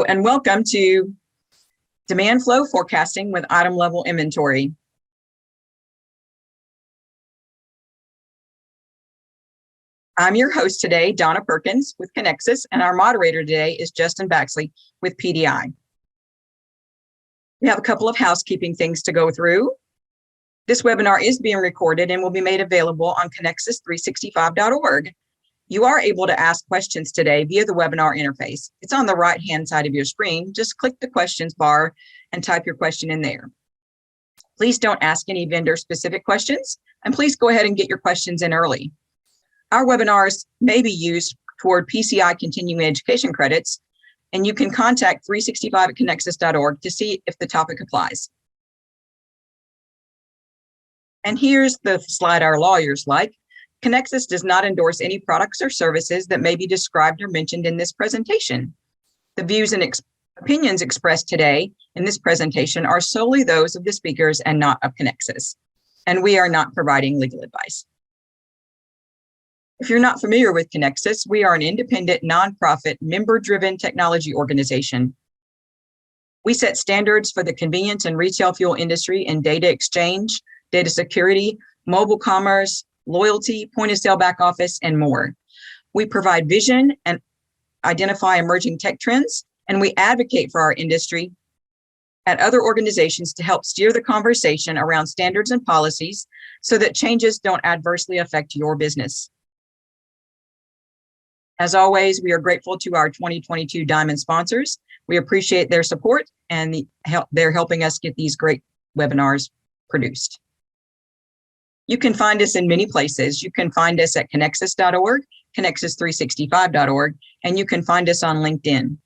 and welcome to Demand Flow Forecasting with Item Level Inventory. I'm your host today, Donna Perkins with Conexxus, and our moderator today is Justin Baxley with PDI. We have a couple of housekeeping things to go through. This webinar is being recorded and will be made available on Conexxus365.org. You are able to ask questions today via the webinar interface. It's on the right-hand side of your screen. Just click the questions bar and type your question in there. Please don't ask any vendor-specific questions, and please go ahead and get your questions in early. Our webinars may be used toward PCI continuing education credits, and you can contact 365 at conexxus.org to see if the topic applies. And here's the slide our lawyers like. Conexxus does not endorse any products or services that may be described or mentioned in this presentation. The views and opinions expressed today in this presentation are solely those of the speakers and not of Conexxus, and we are not providing legal advice. If you're not familiar with Conexxus, we are an independent, nonprofit, member-driven technology organization. We set standards for the convenience and retail fuel industry in data exchange, data security, mobile commerce, loyalty, point-of-sale back office, and more. We provide vision and identify emerging tech trends, and we advocate for our industry at other organizations to help steer the conversation around standards and policies so that changes don't adversely affect your business. As always, we are grateful to our 2022 Diamond sponsors. We appreciate their support, and they're helping us get these great webinars produced. You can find us in many places. You can find us at Conexxus.org, Conexxus365.org, and you can find us on LinkedIn.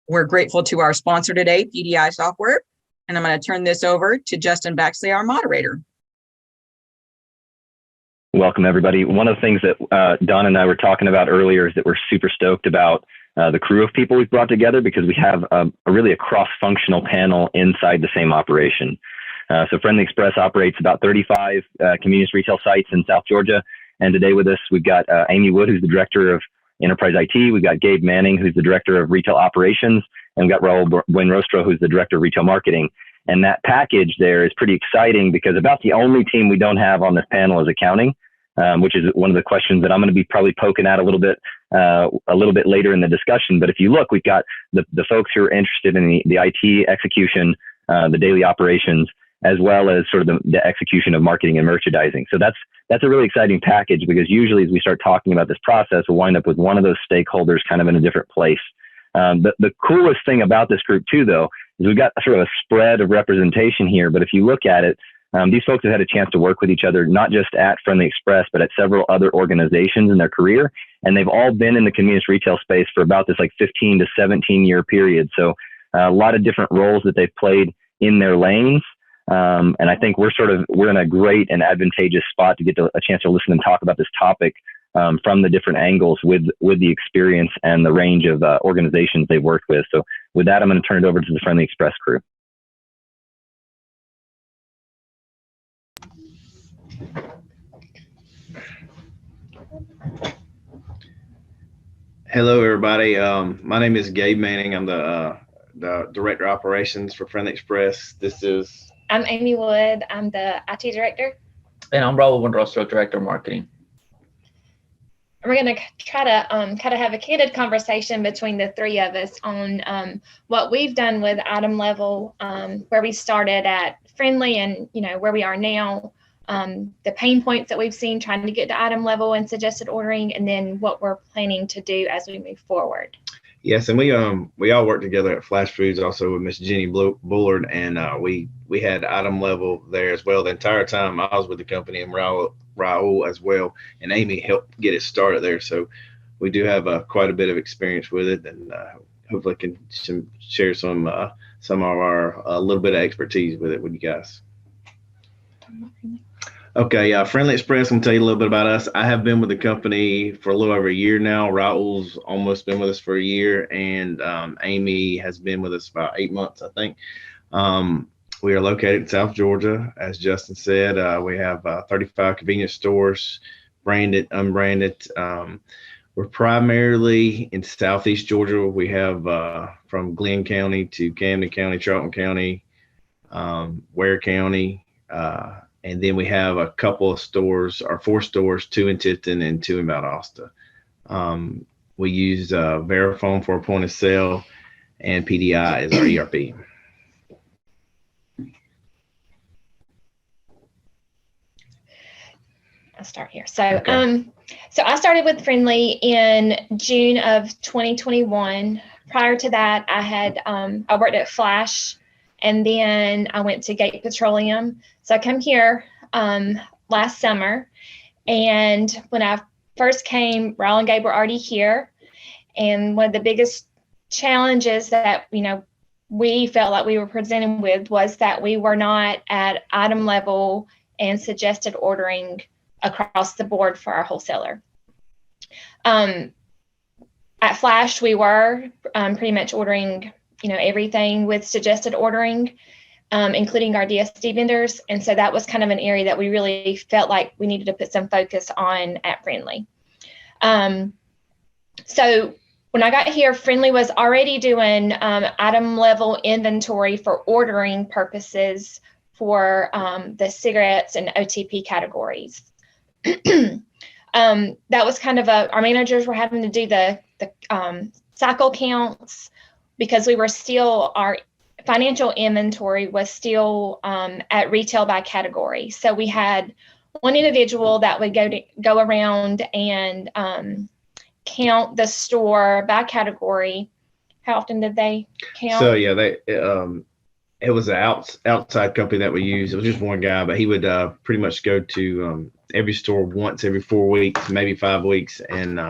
We're grateful to our sponsor today, PDI Software, and I'm going to turn this over to Justin Baxley, our moderator. Welcome, everybody. One of the things that Don and I were talking about earlier is that we're super stoked about the crew of people we've brought together because we have really a cross-functional panel inside the same operation. So Friendly Express operates about 35 convenience retail sites in South Georgia. And today with us, we've got Amy Wood, who's the Director of Enterprise IT. We've got Gabe Manning, who's the Director of Retail Operations. And we've got Raul Buenrostro, who's the Director of Retail Marketing. And that package there is pretty exciting because about the only team we don't have on this panel is accounting, which is one of the questions that I'm going to be probably poking at a little bit later in the discussion. But if you look, we've got the folks who are interested in the IT execution, the daily operations, as well as sort of the execution of marketing and merchandising. So that's a really exciting package because usually as we start talking about this process, we'll wind up with one of those stakeholders kind of in a different place. The coolest thing about this group too, though, is we've got sort of a spread of representation here. But if you look at it, these folks have had a chance to work with each other, not just at Friendly Express, but at several other organizations in their career. And they've all been in the convenience retail space for about this like 15 to 17 year period. So a lot of different roles that they've played in their lanes. And I think we're in a great and advantageous spot to get a chance to listen and talk about this topic from the different angles with the experience and the range of organizations they've worked with. So with that, I'm going to turn it over to the Friendly Express crew. Hello, everybody. My name is Gabe Manning. I'm the Director of Operations for Friendly Express. I'm Amy Wood. I'm the IT Director. And I'm Raul Buenrostro, Director of Marketing. We're going to try to kind of have a candid conversation between the three of us on what we've done with Item Level, where we started at Friendly and where we are now, the pain points that we've seen trying to get to Item Level and suggested ordering, and then what we're planning to do as we move forward. Yes, and we all worked together at Flash Foods, also with Miss Jenny Bullard, and we had Item Level there as well the entire time I was with the company, and Raul as well, and Amy helped get it started there. So we do have quite a bit of experience with it, and hopefully can share some of our a little bit of expertise with it with you guys. Okay, Friendly Express, I'm going to tell you a little bit about us. I have been with the company for a little over a year now. Raul's almost been with us for a year, and Amy has been with us about 8 months, I think. We are located in South Georgia. As Justin said, we have 35 convenience stores, branded, unbranded. We're We're primarily in Southeast Georgia. We have from Glenn County to Camden County, Charlton County, Ware County, and then we have a couple of stores, or 4 stores, 2 in Tifton and 2 in Valdosta. We use Verifone for a point of sale, and PDI is our ERP. I'll start here. So, Okay. So I started with Friendly in June of 2021. Prior to that, I worked at Flash, and then I went to Gate Petroleum. So I come here last summer, and when I first came, Raul and Gabe were already here. And one of the biggest challenges that, we felt like we were presented with was that we were not at item level and suggested ordering across the board for our wholesaler. At Flash, we were pretty much ordering, everything with suggested ordering, including our DSD vendors. And so that was kind of an area that we really felt like we needed to put some focus on at Friendly. So when I got here, Friendly was already doing item level inventory for ordering purposes for the cigarettes and OTP categories. That was kind of our managers were having to do the cycle counts because our financial inventory was still at retail by category. So we had one individual that would go around and count the store by category. How often did they count? So yeah, it was an outside company that we used. It was just one guy, but he would pretty much go to every store once every 4 weeks, maybe 5 weeks, and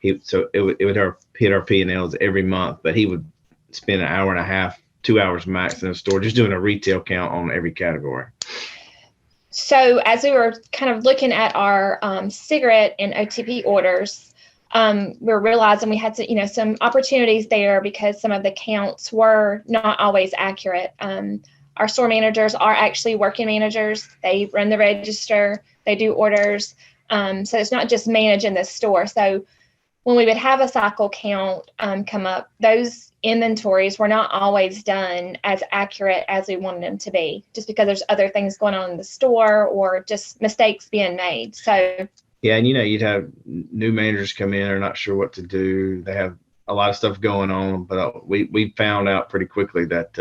it would hit our P&Ls every month. But he would spend an hour and a half, 2 hours max in the store just doing a retail count on every category. So as we were kind of looking at our cigarette and OTP orders, we were realizing we had some opportunities there because some of the counts were not always accurate. Our store managers are actually working managers. They run the register, they do orders. So it's not just managing the store. So when we would have a cycle count come up, those inventories were not always done as accurate as we wanted them to be, just because there's other things going on in the store or just mistakes being made. So yeah, and you'd have new managers come in, are not sure what to do. They have a lot of stuff going on, but we found out pretty quickly that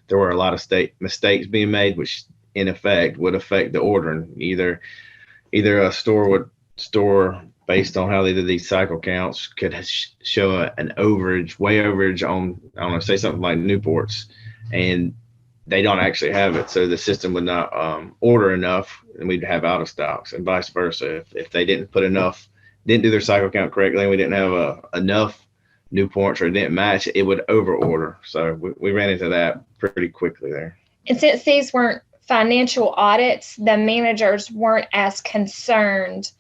there were a lot of mistakes being made, which in effect would affect the ordering. Either a store based on how they did these cycle counts could show an way overage on, I don't know, say something like Newports, and they don't actually have it. So the system would not order enough, and we'd have out of stocks, and vice versa. If they didn't do their cycle count correctly, and we didn't have enough Newports or it didn't match, it would over order. So we ran into that pretty quickly there. And since these weren't financial audits, the managers weren't as concerned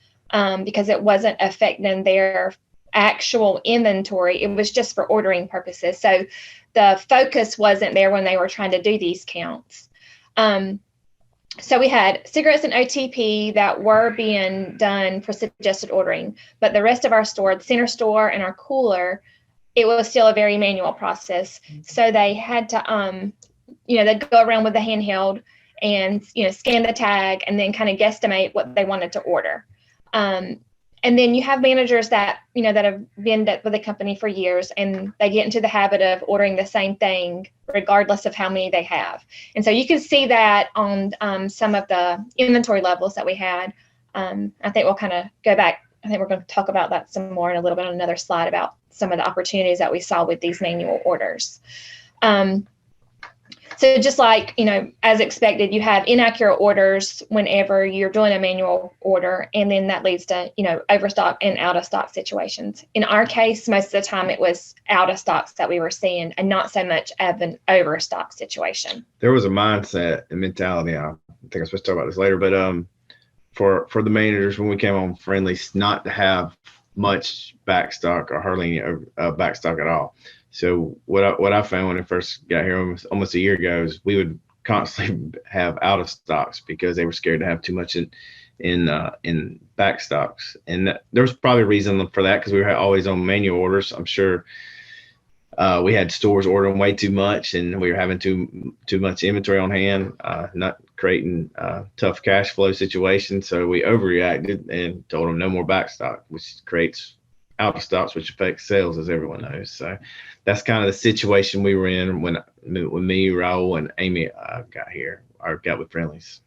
because it wasn't affecting their actual inventory. It was just for ordering purposes. So the focus wasn't there when they were trying to do these counts. So we had cigarettes and OTP that were being done for suggested ordering, but the rest of our store, the center store and our cooler, it was still a very manual process. So they had to, they'd go around with the handheld and, scan the tag and then kind of guesstimate what they wanted to order. And then you have managers that, that have been with the company for years, and they get into the habit of ordering the same thing regardless of how many they have. And so you can see that on some of the inventory levels that we had. I think we'll kind of go back. I think we're going to talk about that some more in a little bit on another slide about some of the opportunities that we saw with these manual orders. So just like, as expected, you have inaccurate orders whenever you're doing a manual order, and then that leads to, overstock and out of stock situations. In our case, most of the time it was out of stocks that we were seeing and not so much of an overstock situation. There was a mindset and mentality. I think I'm supposed to talk about this later, but for the managers when we came on Friendly, not to have much backstock or hardly any backstock at all. So what I found when I first got here almost a year ago is we would constantly have out of stocks because they were scared to have too much in back stocks, and there's probably a reason for that because we were always on manual orders. I'm sure we had stores ordering way too much, and we were having too much inventory on hand, not creating tough cash flow situations. So we overreacted and told them no more back stock, which creates out of stocks, which affects sales, as everyone knows. So that's kind of the situation we were in when me, Raul, and Amy got here, or got with Friendlies.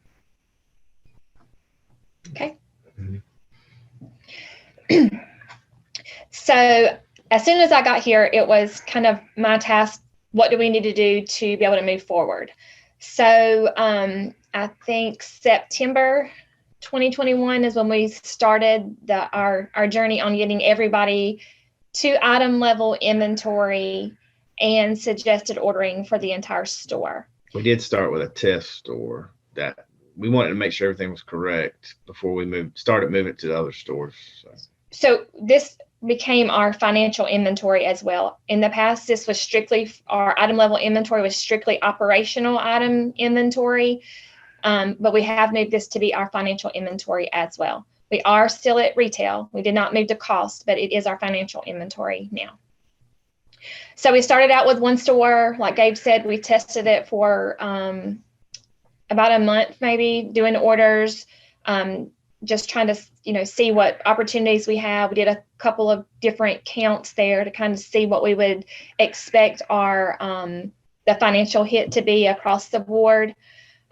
Okay. So as soon as I got here, it was kind of my task. What do we need to do to be able to move forward? So I think September 2021 is when we started our journey on getting everybody to item level inventory and suggested ordering for the entire store. We did start with a test store that we wanted to make sure everything was correct before we started moving to the other stores. So this became our financial inventory as well. In the past, this was strictly, our item level inventory was strictly operational item inventory, but we have moved this to be our financial inventory as well. We are still at retail. We did not move to cost, but it is our financial inventory now. So we started out with one store. Like Gabe said, we tested it for about a month, maybe doing orders, just trying to, see what opportunities we have. We did a couple of different counts there to kind of see what we would expect our the financial hit to be across the board.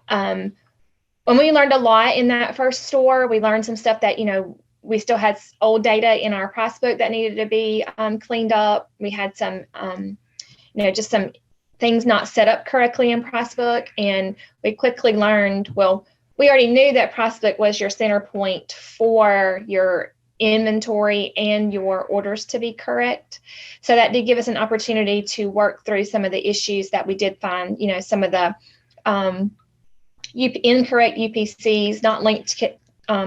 When we learned a lot in that first store, we learned some stuff that, we still had old data in our price book that needed to be cleaned up. We had some, just some things not set up correctly in price book. And we quickly learned, well, we already knew that price book was your center point for your inventory and your orders to be correct. So that did give us an opportunity to work through some of the issues that we did find, some of the incorrect UPCs, not linked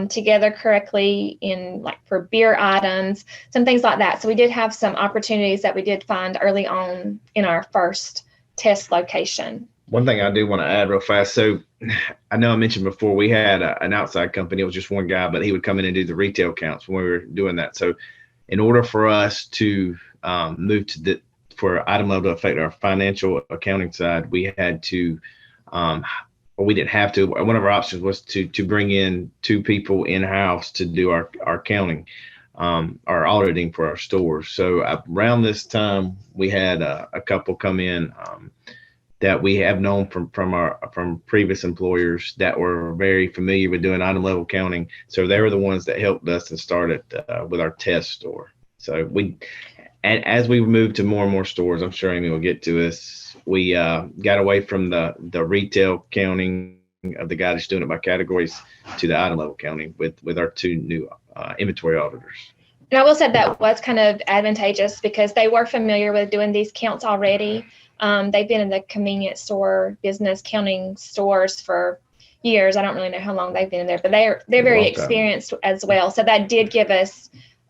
together correctly in for beer items, some things like that. So we did have some opportunities that we did find early on in our first test location. One thing I do want to add real fast. So I know I mentioned before we had an outside company. It was just one guy, but he would come in and do the retail counts when we were doing that. So in order for us to move to for item level to affect our financial accounting side, we had to, or we didn't have to. One of our options was to bring in two people in-house to do our accounting, our auditing for our stores. So around this time, we had a couple come in that we have known from previous employers that were very familiar with doing item level counting. So they were the ones that helped us and started with our test store. So and as we moved to more and more stores, I'm sure Amy will get to us, we got away from the retail counting of the guy that's doing it by categories to the item level counting with our two new inventory auditors. And I will say that was kind of advantageous because they were familiar with doing these counts already. They've been in the convenience store business counting stores for years. I don't really know how long they've been in there, but they're very experienced as well. So that did give us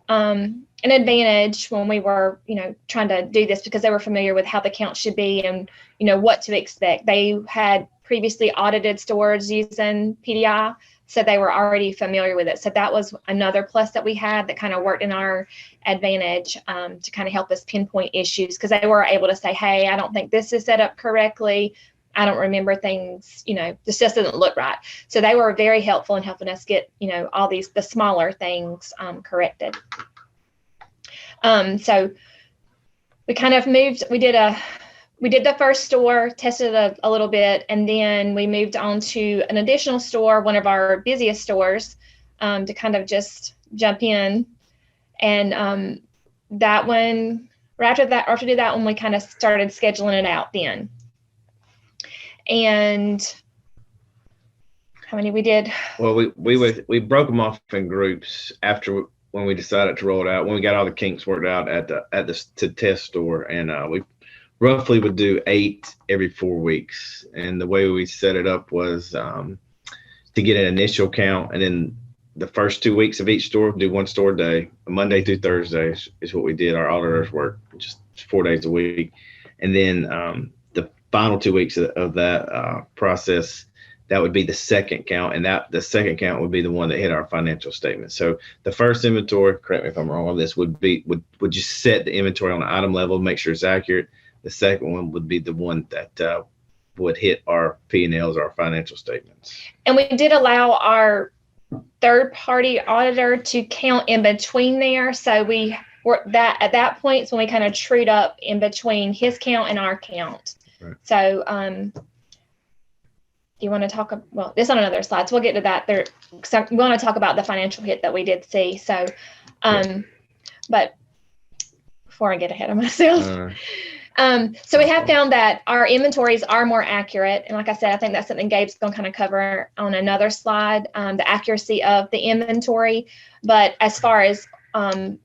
an advantage when we were, trying to do this because they were familiar with how the count should be and, what to expect. They had previously audited stores using PDI, so they were already familiar with it. So that was another plus that we had that kind of worked in our advantage to kind of help us pinpoint issues because they were able to say, hey, I don't think this is set up correctly. I don't remember things, this just doesn't look right. So they were very helpful in helping us get, all the smaller things corrected. So we kind of moved, we did the first store, tested a little bit, and then we moved on to an additional store, one of our busiest stores, to kind of just jump in. And that one, after we did that one, we kind of started scheduling it out then. And how many we did? Well, we broke them off in groups when we decided to roll it out, when we got all the kinks worked out at the test store, and we roughly would do 8 every 4 weeks. And the way we set it up was to get an initial count, and then the first 2 weeks of each store, do one store a day. Monday through Thursday is what we did. Our auditors worked just 4 days a week. And then the final 2 weeks of that process, that would be the second count, and that the second count would be the one that hit our financial statement. So the first inventory, correct me if I'm wrong on this, would just set the inventory on the item level, make sure it's accurate. The second one would be the one that would hit our P&Ls, our financial statements. And we did allow our third-party auditor to count in between there. So we were at that point is when we kind of trued up in between his count and our count. Right. So do you want to talk? Well, this on another slide, so we'll get to that there. So we want to talk about the financial hit that we did see. So, but before I get ahead of myself, so we have found that our inventories are more accurate, and like I said, I think that's something Gabe's going to kind of cover on another slide, the accuracy of the inventory. But as far as the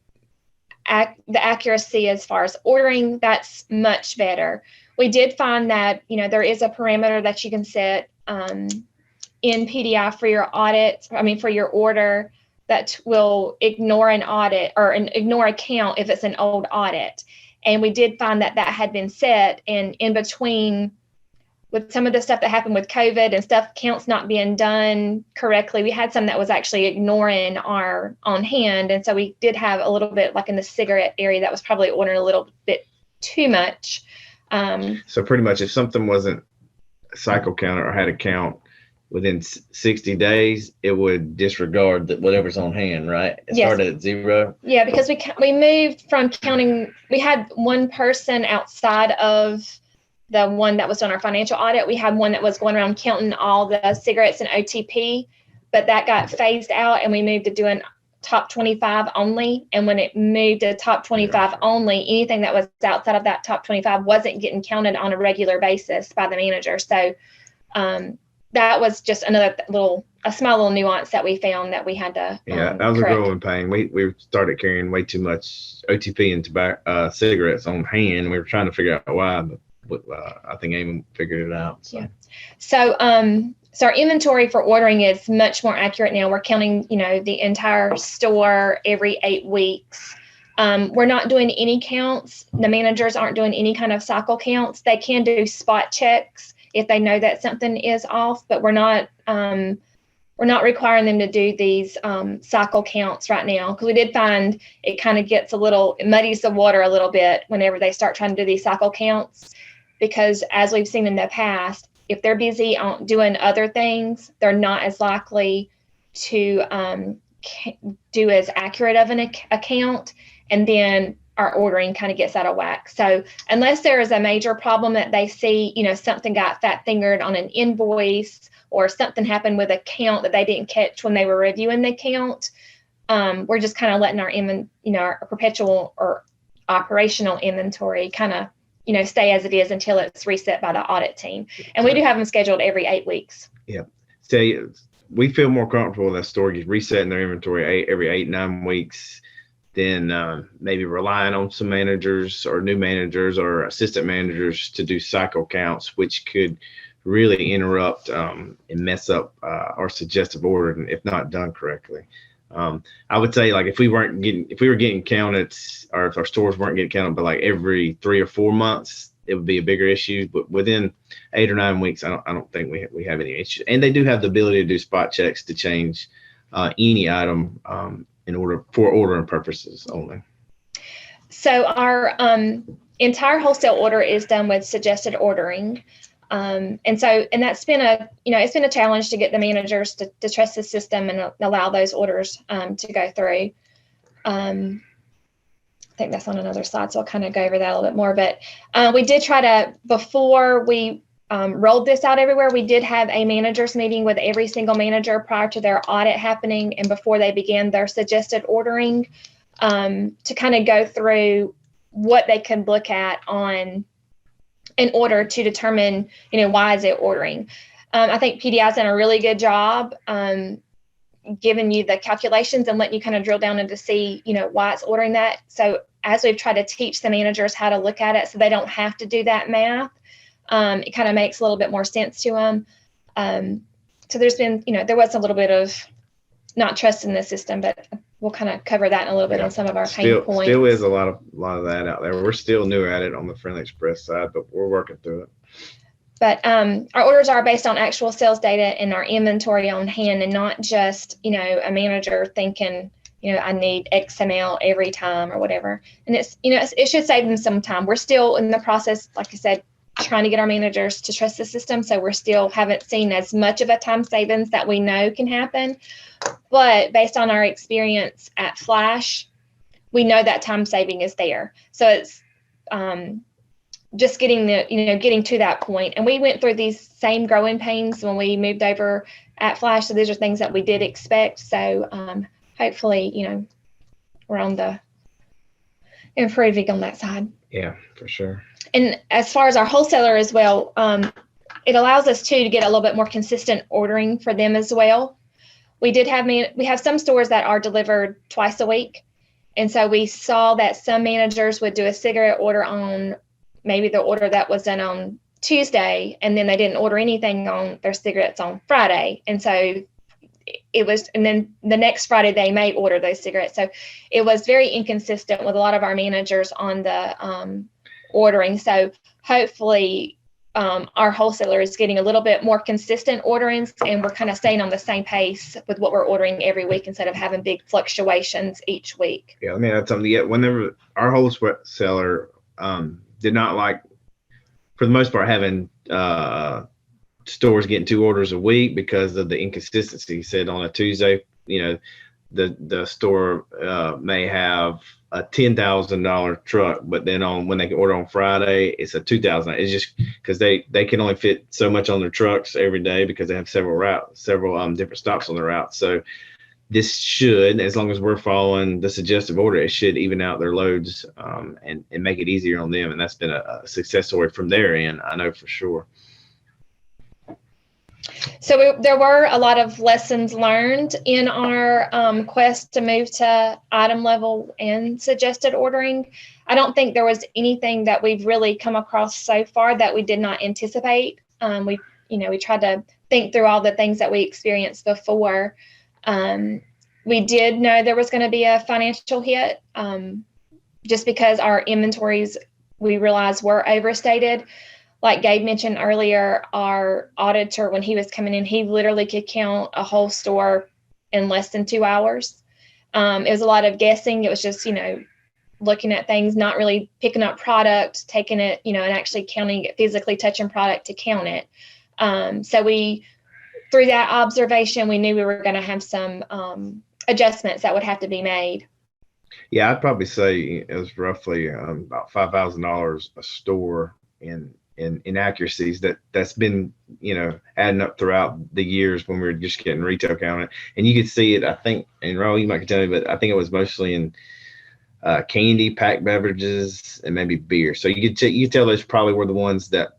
accuracy as far as ordering, that's much better. We did find that, there is a parameter that you can set in PDI for your audit, for your order, that will ignore an audit or ignore a count if it's an old audit. And we did find that that had been set, and in between with some of the stuff that happened with COVID and stuff, counts not being done correctly, we had some that was actually ignoring our on hand. And so we did have a little bit, like in the cigarette area, that was probably ordering a little bit too much. So pretty much if something wasn't a cycle counter or had a count within 60 days, it would disregard whatever's on hand, right? It started at 0. Yeah, because we moved from counting, we had one person outside of the one that was on our financial audit. We had one that was going around counting all the cigarettes and OTP, but that got phased out and we moved to doing top 25 only. And when it moved to top 25 only, anything that was outside of that top 25 wasn't getting counted on a regular basis by the manager. So that was just another a small little nuance that we found that we had to that was correct. A growing pain. We started carrying way too much OTP and tobacco cigarettes on hand. We were trying to figure out why, but I think Amy figured it out. So. Yeah. So our inventory for ordering is much more accurate now. We're counting, the entire store every 8 weeks. We're not doing any counts. The managers aren't doing any kind of cycle counts. They can do spot checks if they know that something is off, but we're not requiring them to do these cycle counts right now, because we did find it kind of it muddies the water a little bit whenever they start trying to do these cycle counts, because as we've seen in the past, if they're busy doing other things, they're not as likely to do as accurate of an account, and then our ordering kind of gets out of whack. So unless there is a major problem that they see, something got fat fingered on an invoice or something happened with a count that they didn't catch when they were reviewing the count, we're just kind of letting our perpetual or operational inventory kind of stay as it is until it's reset by the audit team. And we do have them scheduled every 8 weeks. Yeah. So we feel more comfortable that store gets resetting their inventory every 8-9 weeks than maybe relying on some managers or new managers or assistant managers to do cycle counts, which could really interrupt and mess up our suggestive order if not done correctly. I would say, like, if we were getting counted, or if our stores weren't getting counted, but like every 3 or 4 months, it would be a bigger issue. But within 8 or 9 weeks, I don't think we have any issues. And they do have the ability to do spot checks to change any item for ordering purposes only. So our entire wholesale order is done with suggested ordering. And that's been it's been a challenge to get the managers to trust the system and allow those orders to go through. I think that's on another slide, so I'll kind of go over that a little bit more. But we did try to, before we rolled this out everywhere, we did have a managers meeting with every single manager prior to their audit happening and before they began their suggested ordering, to kind of go through what they could look at in order to determine, why is it ordering. I think PDI's done a really good job giving you the calculations and letting you kind of drill down into see, why it's ordering that. So as we've tried to teach the managers how to look at it so they don't have to do that math, it kind of makes a little bit more sense to them. So there's been, there was a little bit of not trusting the system, but we'll kind of cover that in a little bit on some of our pain points. Still is a lot of that out there. We're still new at it on the Friendly Express side, but we're working through it. But our orders are based on actual sales data and our inventory on hand, and not just, a manager thinking, I need X amount every time or whatever. And it should save them some time. We're still in the process, like I said, trying to get our managers to trust the system. So we're still haven't seen as much of a time savings that we know can happen. But based on our experience at Flash, we know that time saving is there. So it's just getting getting to that point. And we went through these same growing pains when we moved over at Flash. So these are things that we did expect. So hopefully, we're on the improving on that side. Yeah, for sure. And as far as our wholesaler as well, it allows us to get a little bit more consistent ordering for them as well. We have some stores that are delivered twice a week. And so we saw that some managers would do a cigarette order on maybe the order that was done on Tuesday, and then they didn't order anything on their cigarettes on Friday. And so and then the next Friday they may order those cigarettes. So it was very inconsistent with a lot of our managers on the ordering. So hopefully our wholesaler is getting a little bit more consistent orderings, and we're kind of staying on the same pace with what we're ordering every week instead of having big fluctuations each week. Yeah, I mean, that's something. Yet whenever our wholesaler did not like, for the most part, having stores getting 2 orders a week because of the inconsistency. He said on a Tuesday, the store may have a $10,000 truck, but then when they can order on Friday, it's a $2,000. It's just because they can only fit so much on their trucks every day because they have several different stops on the route. So this should, as long as we're following the suggestive order, it should even out their loads and make it easier on them. And that's been a success story from their end, I know for sure. So there were a lot of lessons learned in our quest to move to item level and suggested ordering. I don't think there was anything that we've really come across so far that we did not anticipate. We tried to think through all the things that we experienced before. We did know there was going to be a financial hit just because our inventories, we realized, were overstated. Like Gabe mentioned earlier, our auditor, when he was coming in, he literally could count a whole store in less than 2 hours. It was a lot of guessing. It was just, looking at things, not really picking up product, taking it, and actually counting it, physically touching product to count it. So through that observation, we knew we were going to have some adjustments that would have to be made. Yeah, I'd probably say it was roughly about $5,000 a store in inaccuracies that's been adding up throughout the years when we were just getting retail counted. And you could see it, I think, and Raul, you might tell me, but I think it was mostly in candy, packed beverages, and maybe beer. So you could tell those probably were the ones that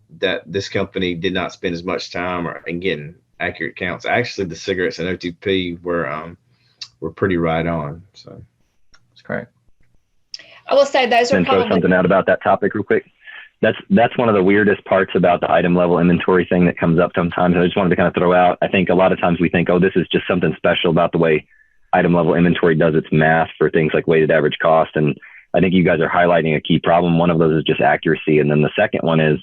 this company did not spend as much time in getting accurate counts. Actually, the cigarettes and OTP were pretty right on. So that's correct. I will say those are probably throw something out about that topic real quick. That's one of the weirdest parts about the item level inventory thing that comes up sometimes. I just wanted to kind of throw out, I think a lot of times we think, oh, this is just something special about the way item level inventory does its math for things like weighted average cost. And I think you guys are highlighting a key problem. One of those is just accuracy. And then the second one is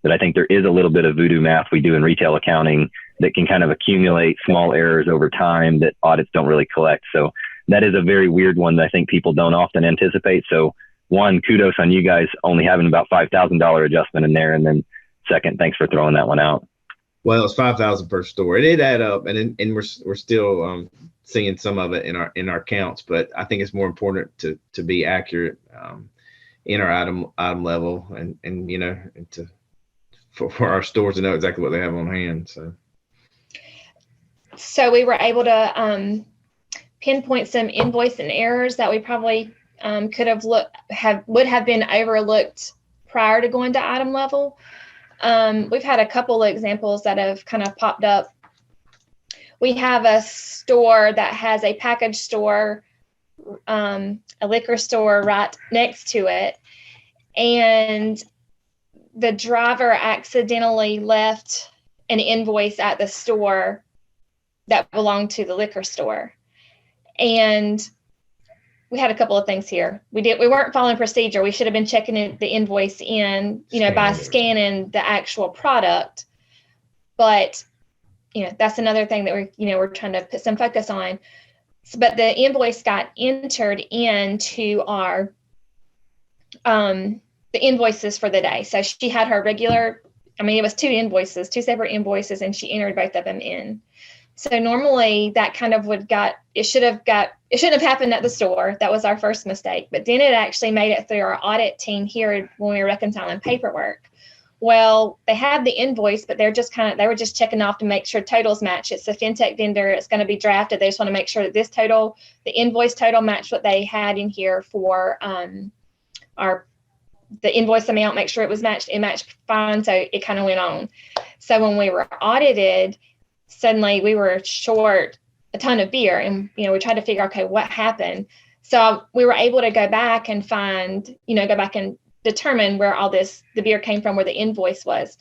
that I think there is a little bit of voodoo math we do in retail accounting that can kind of accumulate small errors over time that audits don't really collect. So that is a very weird one that I think people don't often anticipate. So one, kudos on you guys only having about $5,000 adjustment in there. And then second, thanks for throwing that one out. Well, it's $5,000 per store. It did add up, and we're still seeing some of it in our counts. But I think it's more important to be accurate in our item level, and for our stores to know exactly what they have on hand. So we were able to pinpoint some invoicing errors that we probably would have been overlooked prior to going to item level. We've had a couple of examples that have kind of popped up. We have a store that has a package store, a liquor store right next to it, and the driver accidentally left an invoice at the store that belonged to the liquor store. And we had a couple of things here. We weren't following procedure. We should have been checking the invoice in, by scanning the actual product. But, that's another thing that we're trying to put some focus on. But the invoice got entered into our, the invoices for the day. So she had her regular, it was two separate invoices, and she entered both of them in. So normally that kind of it shouldn't have happened at the store. That was our first mistake. But then it actually made it through our audit team here when we were reconciling paperwork. Well, they had the invoice, but they were just checking off to make sure totals match. It's a fintech vendor. It's going to be drafted. They just want to make sure that the invoice total matched what they had in here for the invoice amount, make sure it was matched. It matched fine. So it kind of went on. So when we were audited, suddenly we were short a ton of beer, and we tried to figure out, okay, what happened. So we were able to go back and determine where the beer came from, where the invoice was.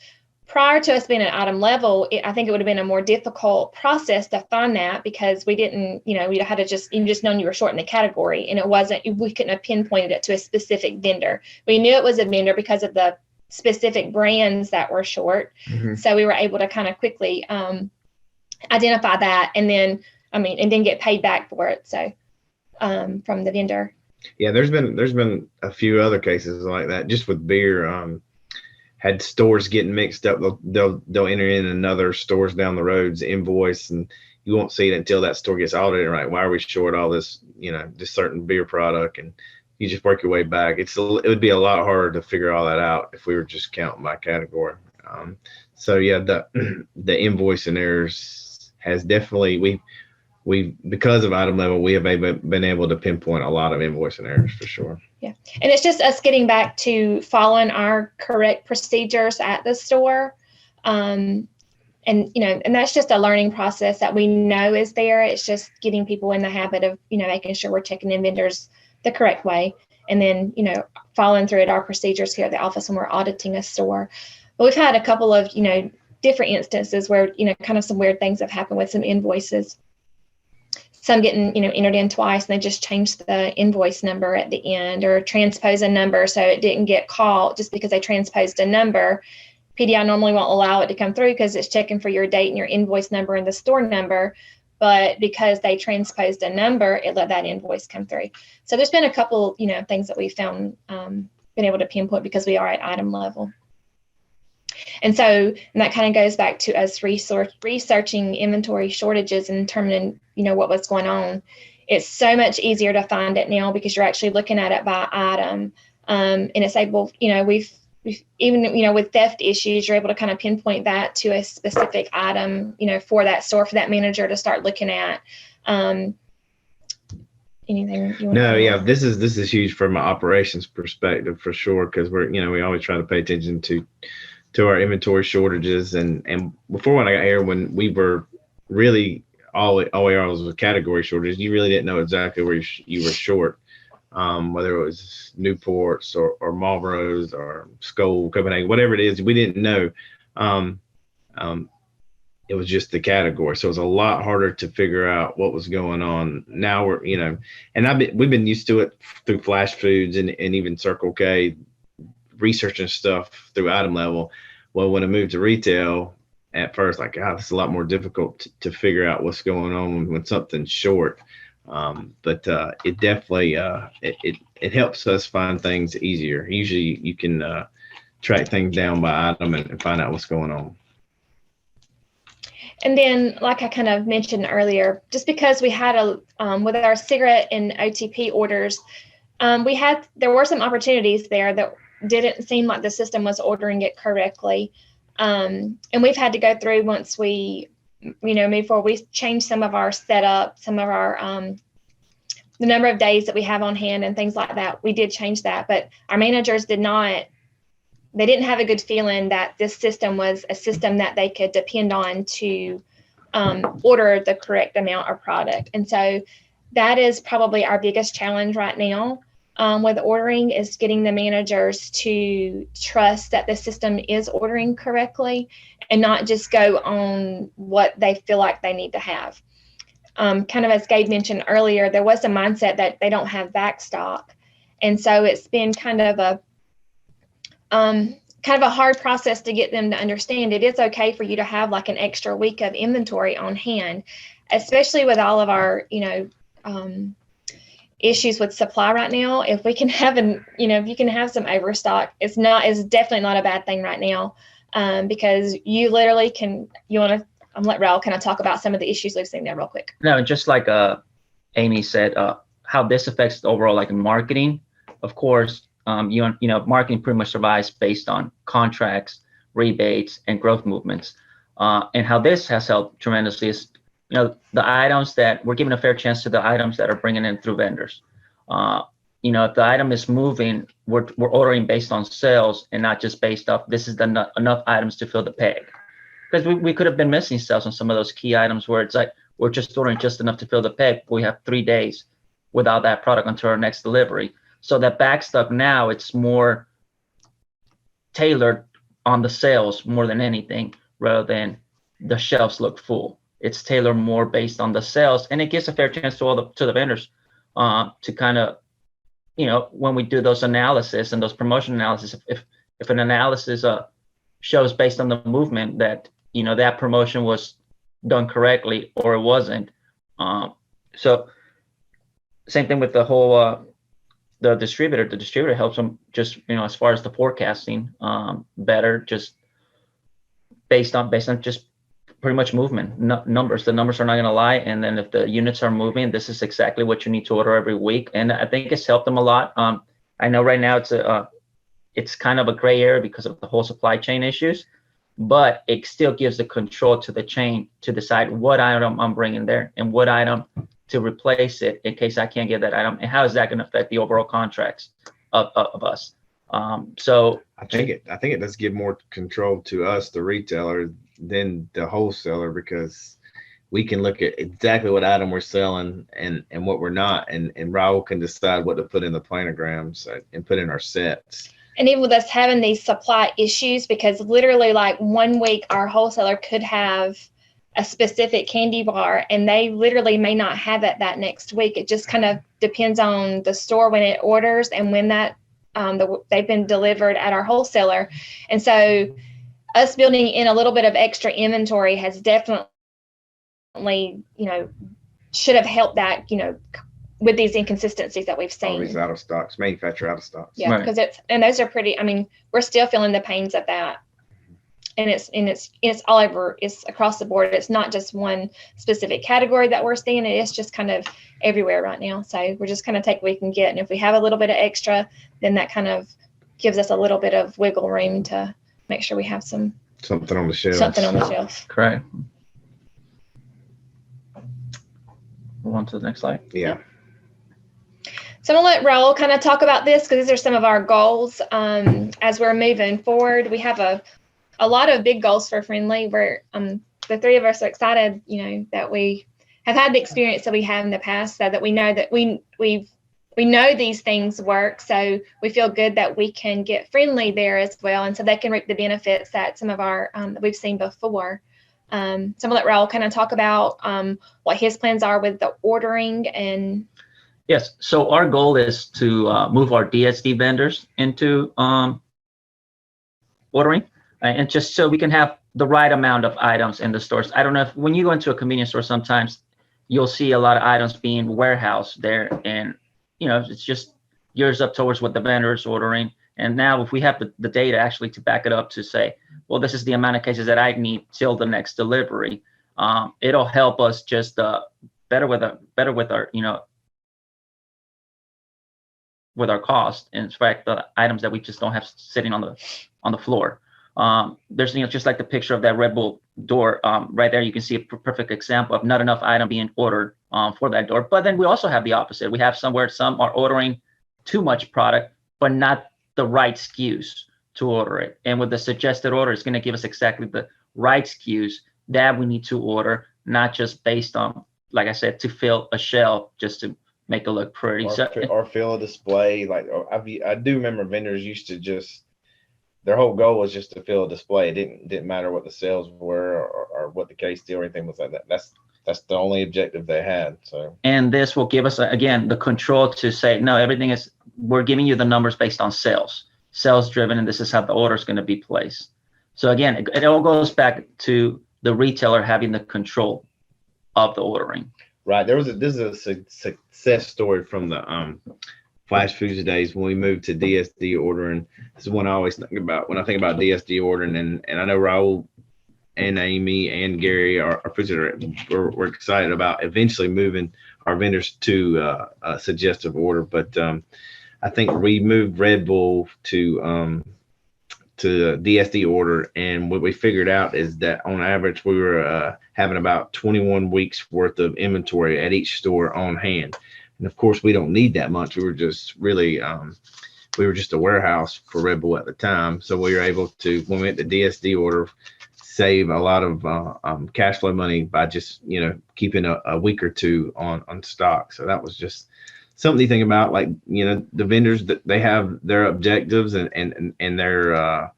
Prior to us being at item level, I think it would have been a more difficult process to find that, because we didn't, you had to you just known you were short in the category, and we couldn't have pinpointed it to a specific vendor. We knew it was a vendor because of the specific brands that were short. Mm-hmm. So we were able to kind of quickly identify that, and then get paid back for it. So from the vendor. Yeah, there's been a few other cases like that, just with beer. Had stores getting mixed up. They'll enter in another stores down the road's invoice, and you won't see it until that store gets audited. Right? Why are we short all this? This certain beer product, and you just work your way back. It would be a lot harder to figure all that out if we were just counting by category. So yeah, the invoice and errors has definitely we because of item level, we have been able to pinpoint a lot of invoice and errors for sure. Yeah. And it's just us getting back to following our correct procedures at the store. And that's just a learning process that we know is there. It's just getting people in the habit of, making sure we're checking in vendors the correct way, and then, following through at our procedures here at the office when we're auditing a store. But we've had a couple of, different instances where, kind of some weird things have happened with some invoices. Some getting, entered in twice, and they just changed the invoice number at the end, or transpose a number so it didn't get called just because they transposed a number. PDI normally won't allow it to come through because it's checking for your date and your invoice number and the store number. But because they transposed a number, it let that invoice come through. So there's been a couple, things that we found, been able to pinpoint because we are at item level. And that kind of goes back to us researching inventory shortages and determining, what was going on. It's so much easier to find it now because you're actually looking at it by item. And it's able, we've even, with theft issues, you're able to kind of pinpoint that to a specific item, for that store, for that manager to start looking at. Anything you want to yeah, this is huge from an operations perspective for sure, because we always try to pay attention to our inventory shortages. And before, when I got here, when we were really all we are was a category shortage, you really didn't know exactly where you were short, whether it was Newports or Marlboros or Skoal, Copenhagen, whatever it is, we didn't know. It was just the category, so it was a lot harder to figure out what was going on. Now we're and we've been used to it through Flash Foods and even Circle K, researching stuff through item level. Well, when I moved to retail, at first, it's a lot more difficult to figure out what's going on when something's short. But it definitely it helps us find things easier. Usually you can track things down by item and find out what's going on. And then, like I kind of mentioned earlier, just because we had with our cigarette and OTP orders, there were some opportunities there that didn't seem like the system was ordering it correctly. And we've had to go through, once we, move forward, we changed some of our setup, some of our, the number of days that we have on hand and things like that. We did change that, but our managers they didn't have a good feeling that this system was a system that they could depend on to order the correct amount of product. And so that is probably our biggest challenge right now. With ordering, is getting the managers to trust that the system is ordering correctly and not just go on what they feel like they need to have. kind of as Gabe mentioned earlier, there was a mindset that they don't have back stock. And so it's been kind of a hard process to get them to understand it is okay for you to have like an extra week of inventory on hand, especially with all of our, issues with supply right now. If we can have if you can have some overstock, it's definitely not a bad thing right now, because you literally can. You want to? I'm let Raul kind of talk about some of the issues we've seen there real quick. No, just like Amy said, how this affects the overall like marketing. Of course, marketing pretty much survives based on contracts, rebates, and growth movements. And how this has helped tremendously is, the items that we're giving a fair chance to the items that are bringing in through vendors. If the item is moving, we're ordering based on sales and not just based off this is enough items to fill the peg. Because we could have been missing sales on some of those key items where it's like we're just ordering just enough to fill the peg. We have 3 days without that product until our next delivery. So that backstock now, it's more tailored on the sales more than anything, rather than the shelves look full. It's tailored more based on the sales, and it gives a fair chance to the vendors to kind of, when we do those analysis and those promotion analysis, if an analysis shows based on the movement that that promotion was done correctly or it wasn't. So same thing with the whole the distributor helps them just as far as the forecasting better, just based on just pretty much movement numbers. The numbers are not going to lie, and then if the units are moving, this is exactly what you need to order every week. And I think it's helped them a lot. I know right now it's kind of a gray area because of the whole supply chain issues, but it still gives the control to the chain to decide what item I'm bringing there and what item to replace it in case I can't get that item, and how is that going to affect the overall contracts of us. So I think it does give more control to us, the retailer, than the wholesaler, because we can look at exactly what item we're selling and what we're not, and Raul can decide what to put in the planograms and put in our sets. And even with us having these supply issues, because literally like 1 week our wholesaler could have a specific candy bar and they literally may not have it that next week. It just kind of depends on the store when it orders and when that they've been delivered at our wholesaler. And so us building in a little bit of extra inventory has definitely, should have helped that, with these inconsistencies that we've seen. Always out of stocks, manufacturer out of stocks. Yeah, because those are pretty, we're still feeling the pains of that. And it's all over, it's across the board. It's not just one specific category that we're seeing. It is just kind of everywhere right now. So we're just kind of take what we can get. And if we have a little bit of extra, then that kind of gives us a little bit of wiggle room to make sure we have something on the shelf. Correct. Move on to the next slide. Yeah. So I'm gonna let Raul kind of talk about this, because these are some of our goals as we're moving forward. We have a lot of big goals for Friendly. We're the three of us are excited, that we have had the experience that we have in the past, so that we know that we know these things work. So we feel good that we can get Friendly there as well, and so they can reap the benefits that some of our that we've seen before. So I'm gonna let Raul kind of talk about what his plans are with the ordering and. Yes. So our goal is to move our DSD vendors into ordering, and just so we can have the right amount of items in the stores. I don't know if when you go into a convenience store, sometimes you'll see a lot of items being warehoused there, and it's just gears up towards what the vendor is ordering. And now if we have the data actually to back it up to say, well, this is the amount of cases that I need till the next delivery, it'll help us just better with our with our cost. And in fact, the items that we just don't have sitting on the floor. There's just like the picture of that Red Bull door right there. You can see a perfect example of not enough item being ordered for that door. But then we also have the opposite. We have some are ordering too much product, but not the right SKUs to order it. And with the suggested order, it's going to give us exactly the right SKUs that we need to order, not just based on, like I said, to fill a shelf just to make it look pretty. Or fill a display. Like I do remember vendors used to their whole goal was just to fill a display. It didn't matter what the sales were or what the case deal or anything was like that. that's the only objective they had. So, and this will give us again the control to say no, everything is, we're giving you the numbers based on sales driven, and this is how the order is going to be placed. So again, it all goes back to the retailer having the control of the ordering. right. This is a success story from the Flash Foods days when we moved to DSD ordering. This is one I always think about when I think about DSD ordering, and I know Raul and Amy and Gary, our foods we're excited about eventually moving our vendors to a suggestive order. But I think we moved Red Bull to DSD order, and what we figured out is that on average we were having about 21 weeks worth of inventory at each store on hand. And of course, we don't need that much. We were just really we were just a warehouse for Red Bull at the time, so we were able to, when we went to DSD order, save a lot of cash flow money by just keeping a week or two on stock. So that was just something to think about. Like the vendors, that they have their objectives and their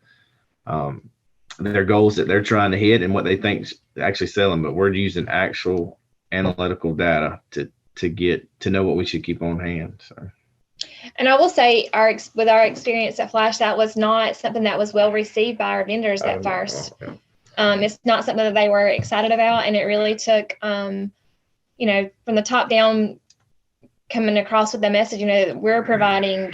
goals that they're trying to hit and what they think's actually selling. But we're using actual analytical data to get to know what we should keep on hand. So. And I will say, with our experience at Flash, that was not something that was well received by our vendors at first. It's not something that they were excited about, and it really took, from the top down, coming across with the message, that we're providing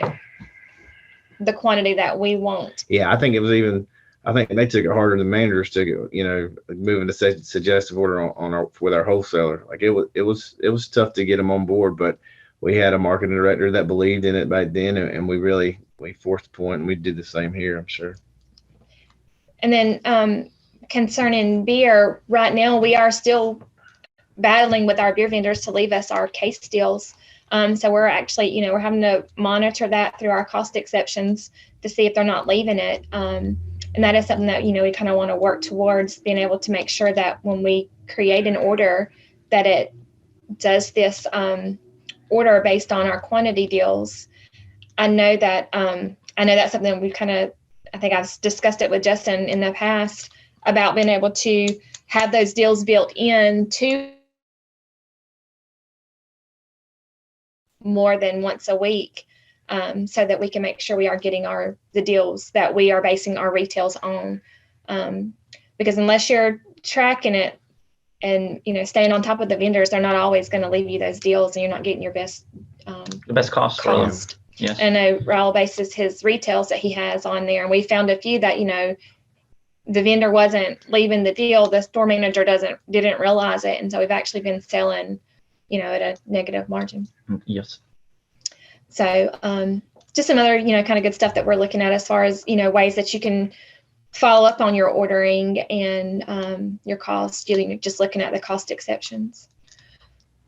the quantity that we want. Yeah, I think they took it harder than managers took it. Moving to suggestive order with our wholesaler. Like it was tough to get them on board, but we had a marketing director that believed in it back then, and we forced the point, and we did the same here, I'm sure. And then concerning beer, right now we are still battling with our beer vendors to leave us our case deals. So we're actually, we're having to monitor that through our cost exceptions to see if they're not leaving it. And that is something that, we kind of want to work towards, being able to make sure that when we create an order, that it does this order based on our quantity deals. I know that's something we've I think I've discussed it with Justin in the past about being able to have those deals built in to more than once a week, so that we can make sure we are getting the deals that we are basing our retails on. Because unless you're tracking it and staying on top of the vendors, they're not always going to leave you those deals, and you're not getting your best the best cost. Yes. I know Raul bases his retails that he has on there, and we found a few that the vendor wasn't leaving the deal, the store manager didn't realize it, and so we've actually been selling at a negative margin. Yes. So just some other kind of good stuff that we're looking at as far as ways that you can follow up on your ordering and your cost. Just looking at the cost exceptions.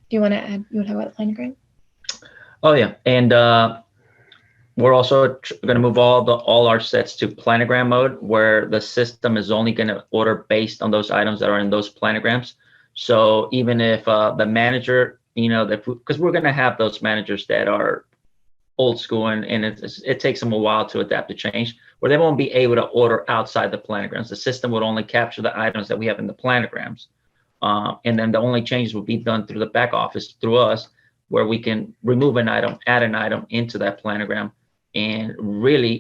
Do you want to add? You want to talk about the planogram? Oh yeah, and we're also going to move all our sets to planogram mode, where the system is only going to order based on those items that are in those planograms. So even if the manager, because we're going to have those managers that are old school and it takes them a while to adapt to change, where they won't be able to order outside the planograms. The system would only capture the items that we have in the planograms. And then the only changes will be done through the back office, through us, where we can remove an item, add an item into that planogram, and really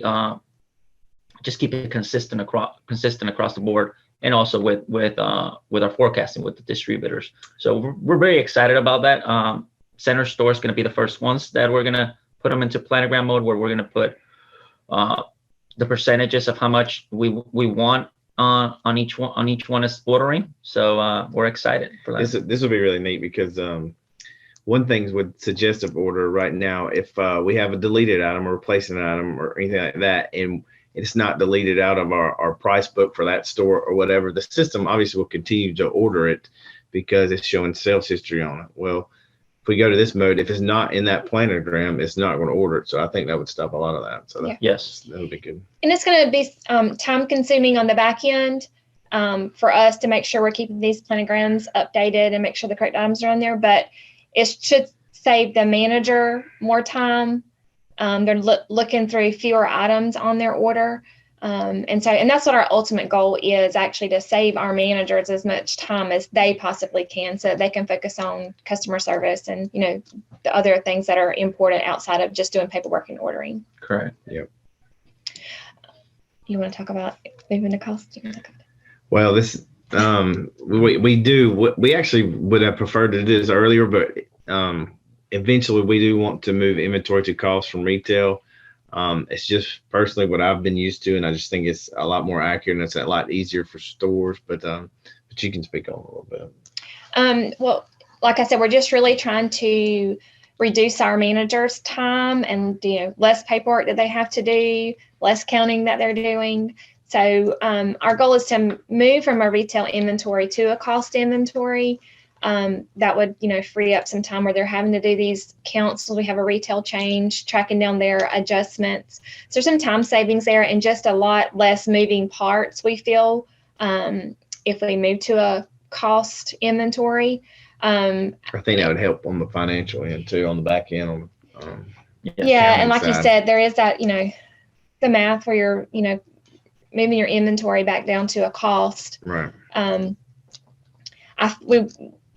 just keep it consistent across the board, and also with our forecasting with the distributors. So we're very excited about that. Center store is going to be the first ones that we're going to put them into planogram mode, where we're going to put the percentages of how much we want on each one is ordering. So we're excited for that. This will be really neat, because one thing with suggestive order right now, if we have a deleted item or replacing an item or anything like that, and it's not deleted out of our price book for that store or whatever, the system obviously will continue to order it because it's showing sales history on it. Well, if we go to this mode, if it's not in that planogram, it's not going to order it. So I think that would stop a lot of that. So yes, that would be good. And it's going to be time consuming on the back end for us to make sure we're keeping these planograms updated and make sure the correct items are on there. But it should save the manager more time. They're looking through fewer items on their order. And that's what our ultimate goal is, actually, to save our managers as much time as they possibly can so that they can focus on customer service and, the other things that are important outside of just doing paperwork and ordering. Correct. Yep. You want to talk about moving the cost? Well, this we do. We actually would have preferred to do this earlier, but eventually we do want to move inventory to cost from retail. It's just personally what I've been used to, and I just think it's a lot more accurate and it's a lot easier for stores. But you can speak on it a little bit. Well, like I said, we're just really trying to reduce our managers' time and less paperwork that they have to do, less counting that they're doing. So our goal is to move from a retail inventory to a cost inventory. That would, free up some time where they're having to do these counts. So we have a retail change, tracking down their adjustments. So there's some time savings there and just a lot less moving parts, we feel, if we move to a cost inventory. I think that would help on the financial end too, on the back end. Yeah, and like side. you said, there is that, the math where you're, moving your inventory back down to a cost. Right.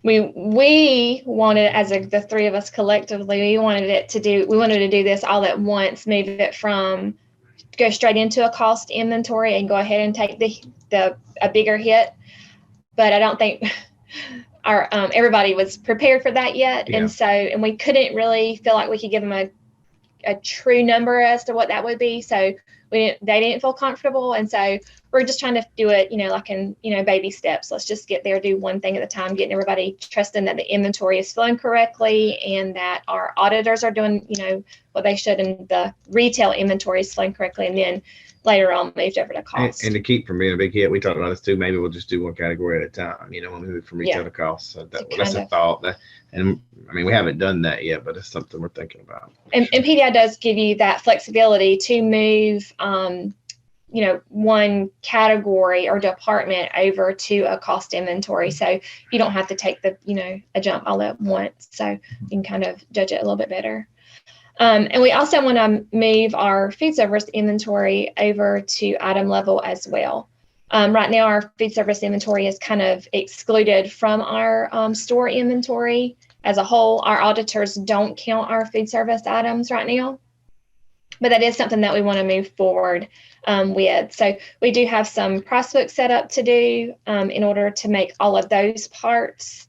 We wanted, as the three of us collectively, we wanted to do this all at once, go straight into a cost inventory and go ahead and take a bigger hit. But I don't think our everybody was prepared for that yet. Yeah. And we couldn't really feel like we could give them a true number as to what that would be. So they didn't feel comfortable. And so we're just trying to do it, like in, baby steps. Let's just get there, do one thing at a time, getting everybody trusting that the inventory is flowing correctly and that our auditors are doing, what they should, and the retail inventory is flowing correctly. And then later on moved over to cost. And to keep from being a big hit, we talked about this too. Maybe we'll just do one category at a time, when we move from retail to cost. So that's a thought. And I mean, we haven't done that yet, but it's something we're thinking about. And PDI does give you that flexibility to move, one category or department over to a cost inventory. So you don't have to take a jump all at once. So you can kind of judge it a little bit better. And we also want to move our food service inventory over to item level as well. Right now, our food service inventory is kind of excluded from our store inventory as a whole. Our auditors don't count our food service items right now, but that is something that we want to move forward with. So we do have some price books set up to do in order to make all of those parts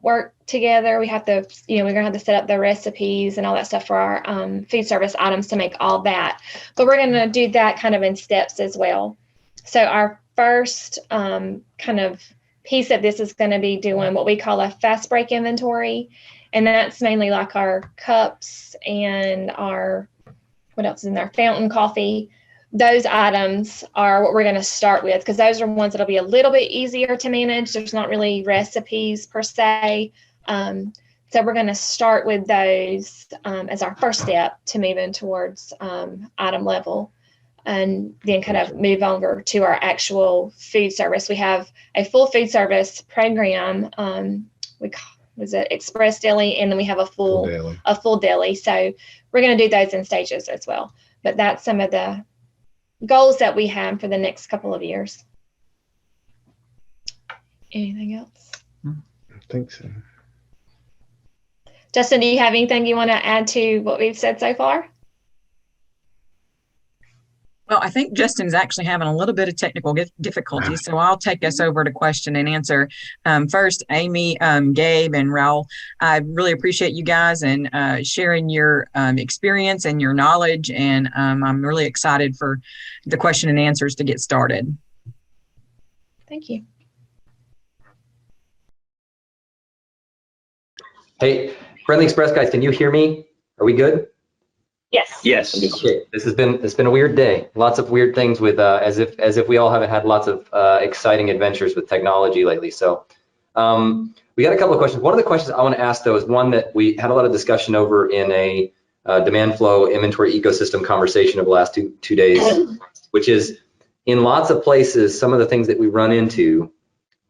work together. We have to, we're going to have to set up the recipes and all that stuff for our food service items to make all that. But we're going to do that kind of in steps as well. So our first kind of piece of this is going to be doing what we call a fast break inventory. And that's mainly like our cups and what else is in there? Fountain coffee. Those items are what we're going to start with, because those are ones that'll be a little bit easier to manage. There's not really recipes per se. So we're going to start with those as our first step to move in towards item level, and then kind of move over to our actual food service. We have a full food service program. Was it Express Deli, and then we have a full deli. So we're going to do those in stages as well. But that's some of the goals that we have for the next couple of years. Anything else? I think so. Justin, do you have anything you want to add to what we've said so far? Well, I think Justin's actually having a little bit of technical difficulties, so I'll take us over to question and answer. First, Amy, Gabe, and Raul, I really appreciate you guys and sharing your experience and your knowledge, and I'm really excited for the question and answers to get started. Thank you. Hey, Friendly Express guys, can you hear me? Are we good? Yes. Yes. Okay. It's been a weird day. Lots of weird things with as if we all haven't had lots of exciting adventures with technology lately. So we got a couple of questions. One of the questions I want to ask though is one that we had a lot of discussion over in a demand flow inventory ecosystem conversation over the last two days, which is in lots of places, some of the things that we run into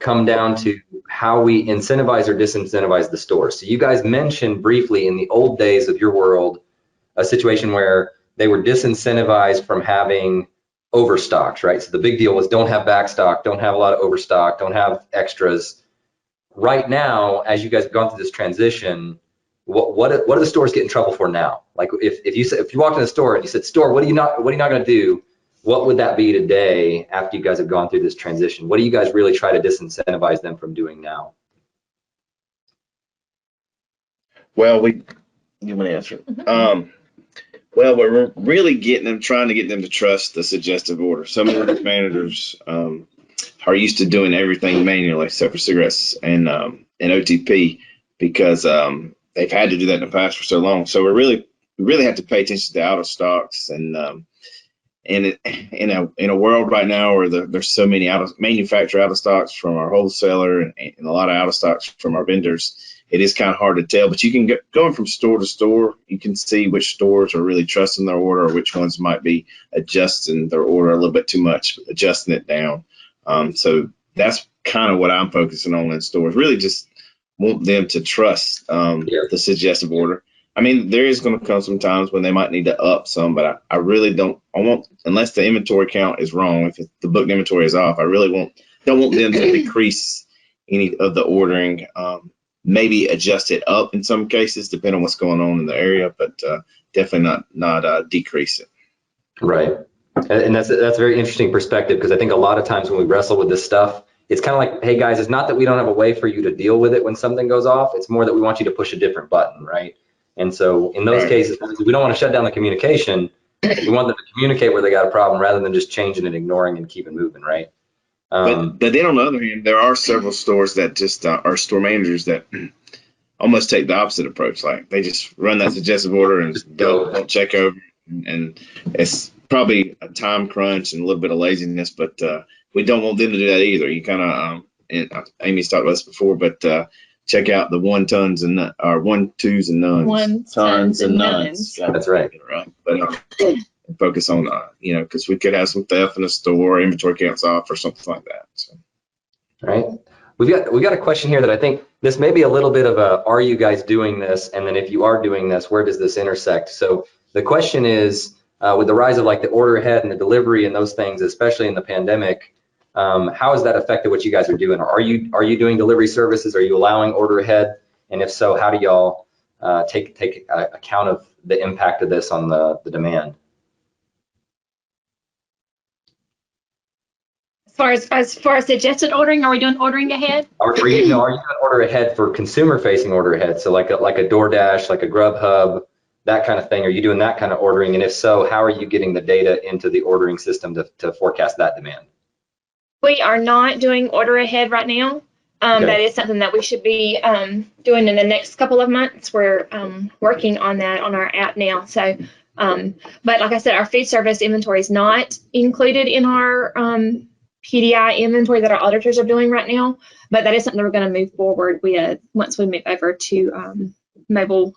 come down to how we incentivize or disincentivize the store. So you guys mentioned briefly in the old days of your world, a situation where they were disincentivized from having overstocked, right? So the big deal was don't have backstock, don't have a lot of overstock, don't have extras. Right now, as you guys have gone through this transition, what are the stores getting in trouble for now? Like if you walked in the store and you said, store, what are you not going to do? What would that be today after you guys have gone through this transition? What do you guys really try to disincentivize them from doing now? Well, you want to answer? Well, we're really trying to get them to trust the suggestive order. Some of the managers are used to doing everything manually, except for cigarettes and OTP, because they've had to do that in the past for so long. So we really have to pay attention to out of stocks, and in a world right now where there's so many manufacturer out of stocks from our wholesaler and a lot of out of stocks from our vendors. It is kind of hard to tell, but you can going from store to store, you can see which stores are really trusting their order or which ones might be adjusting their order a little bit too much, adjusting it down. So that's kind of what I'm focusing on in stores. Really just want them to trust the suggestive order. I mean, there is going to come some times when they might need to up some, but I really don't. Unless the inventory count is wrong, if the book inventory is off, I really don't want them to decrease any of the ordering. Maybe adjust it up in some cases, depending on what's going on in the area, but definitely not decrease it. Right, and that's a very interesting perspective, because I think a lot of times when we wrestle with this stuff, it's kind of like, hey guys, it's not that we don't have a way for you to deal with it when something goes off. It's more that we want you to push a different button, right? And so in those cases, we don't want to shut down the communication. We want them to communicate where they got a problem rather than just changing and ignoring and keeping moving, right? But then on the other hand, there are several stores that just are store managers that almost take the opposite approach. Like they just run that suggestive order and don't check over. And it's probably a time crunch and a little bit of laziness, but we don't want them to do that either. You kind of, and Amy's talked about this before, but check out the 1 tons and or 1 twos and nuns. 1 tons and nuns. That's right. But focus on, because we could have some theft in the store, inventory counts off, or something like that. So. Right. We got a question here that I think this may be a little bit of a, are you guys doing this? And then if you are doing this, where does this intersect? So the question is, with the rise of like the order ahead and the delivery and those things, especially in the pandemic, how has that affected what you guys are doing? Are you doing delivery services? Are you allowing order ahead? And if so, how do y'all take account of the impact of this on the demand? As far as suggested ordering, are we doing ordering ahead? Are you doing order ahead for consumer facing order ahead? So like a DoorDash, like a Grubhub, that kind of thing. Are you doing that kind of ordering? And if so, how are you getting the data into the ordering system to forecast that demand? We are not doing order ahead right now. Okay. That is something that we should be doing in the next couple of months. We're working on that on our app now. So, but like I said, our food service inventory is not included in our PDI inventory that our auditors are doing right now, but that is something that we're going to move forward with once we move over to mobile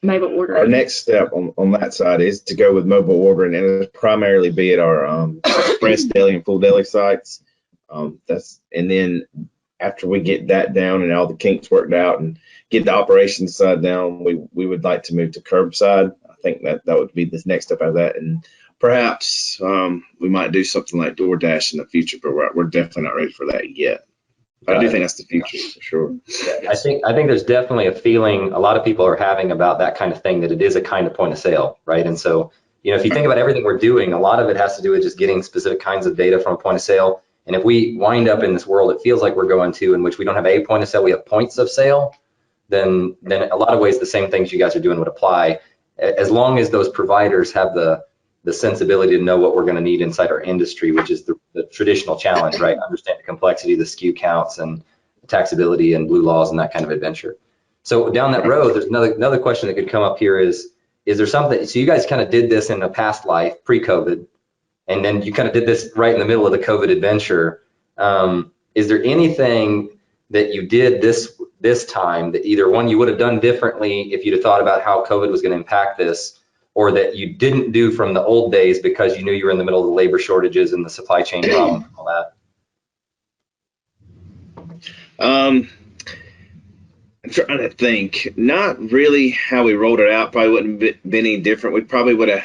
ordering. Our next step on that side is to go with mobile ordering, and it'll primarily be at our express deli and full deli sites. And then after we get that down and all the kinks worked out and get the operations side down, we would like to move to curbside. I think that would be the next step out of that, and perhaps we might do something like DoorDash in the future, but we're definitely not ready for that yet. But I do think that's the future for sure. I think there's definitely a feeling a lot of people are having about that kind of thing, that it is a kind of point of sale, right? And so, if you think about everything we're doing, a lot of it has to do with just getting specific kinds of data from a point of sale. And if we wind up in this world, it feels like we're going to, in which we don't have a point of sale, we have points of sale, then a lot of ways the same things you guys are doing would apply, as long as those providers have the sensibility to know what we're going to need inside our industry, which is the traditional challenge, right? Understand the complexity, the SKU counts and taxability and blue laws and that kind of adventure. So down that road, there's another question that could come up here is there something, so you guys kind of did this in a past life, pre-COVID, and then you kind of did this right in the middle of the COVID adventure. Is there anything that you did this time that either one you would have done differently if you'd have thought about how COVID was going to impact this, or that you didn't do from the old days because you knew you were in the middle of the labor shortages and the supply chain problem and all that? I'm trying to think. Not really how we rolled it out. Probably wouldn't have been any different. We probably would have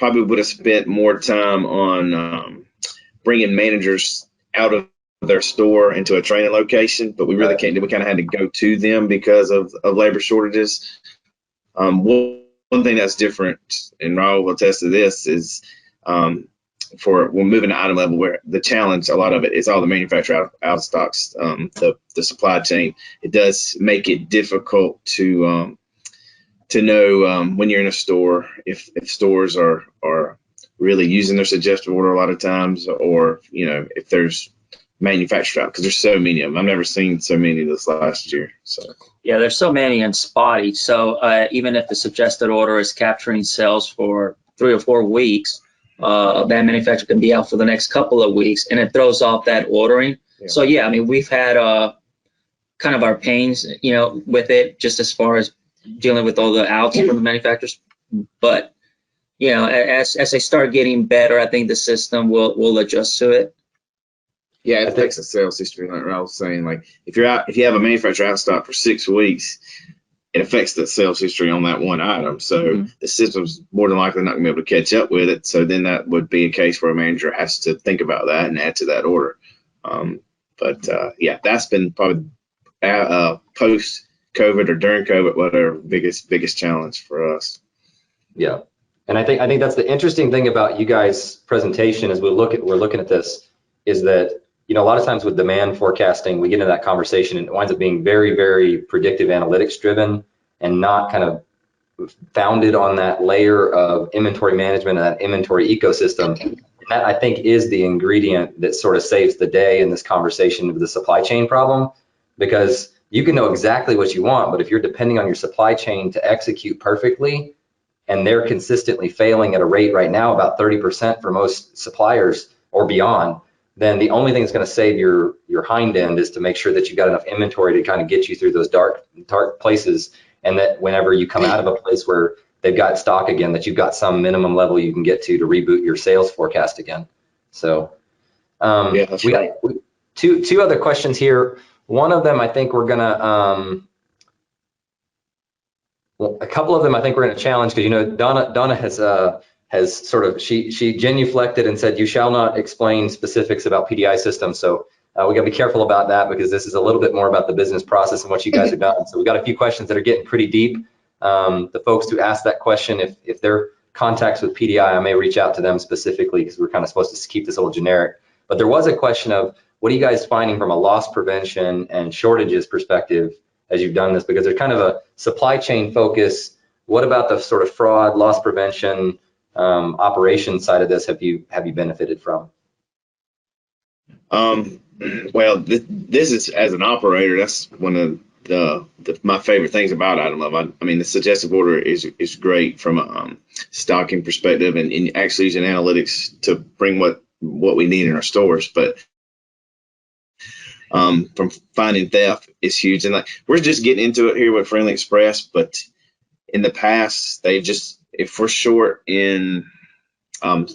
probably would have spent more time on bringing managers out of their store into a training location, but we really can't. We kind of had to go to them because of labor shortages. One thing that's different, and Raul will attest to this, is for when moving to item level, where the challenge, a lot of it is all the manufacturer out of stocks, the supply chain. It does make it difficult to know when you're in a store if stores are really using their suggested order a lot of times, or if there's manufactured out, because there's so many of them. I've never seen so many this last year. So yeah, there's so many and spotty. So even if the suggested order is capturing sales for 3 or 4 weeks, that manufacturer can be out for the next couple of weeks, and it throws off that ordering. Yeah. So yeah, I mean, we've had kind of our pains, with it, just as far as dealing with all the outs from the manufacturers. But as they start getting better, I think the system will adjust to it. yeah, it affects the sales history. Like I was saying, like if you have a manufacturer out of stock for 6 weeks, it affects the sales history on that one item. So the system's more than likely not gonna be able to catch up with it. So then that would be a case where a manager has to think about that and add to that order. Yeah, that's been probably post COVID or during COVID, whatever, biggest challenge for us. Yeah, and I think that's the interesting thing about you guys' presentation as we're looking at this, is that a lot of times with demand forecasting, we get into that conversation and it winds up being very, very predictive analytics driven and not kind of founded on that layer of inventory management and that inventory ecosystem. And that, I think, is the ingredient that sort of saves the day in this conversation with the supply chain problem, because you can know exactly what you want, but if you're depending on your supply chain to execute perfectly, and they're consistently failing at a rate right now about 30% for most suppliers or beyond, then the only thing that's going to save your hind end is to make sure that you've got enough inventory to kind of get you through those dark places, and that whenever you come out of a place where they've got stock again, that you've got some minimum level you can get to reboot your sales forecast again. So Yeah, that's right. got two other questions here. One of them, I think we're gonna a couple of them I think we're gonna challenge, because Donna has sort of she genuflected and said you shall not explain specifics about PDI systems. So we got to be careful about that, because this is a little bit more about the business process and what you guys have done. So we've got a few questions that are getting pretty deep. The folks who asked that question, if they're contacts with PDI, I may reach out to them specifically, because we're kind of supposed to keep this a little generic. But there was a question of, what are you guys finding from a loss prevention and shortages perspective as you've done this? Because there's kind of a supply chain focus. What about the sort of fraud, loss prevention, operations side of this have you benefited from? Well, this is, as an operator, that's one of my favorite things about item level. I mean, the suggestive order is great from a stocking perspective, and actually using analytics to bring what we need in our stores. But from finding theft is huge, and like we're just getting into it here with Friendly Express. But in the past, if we're short in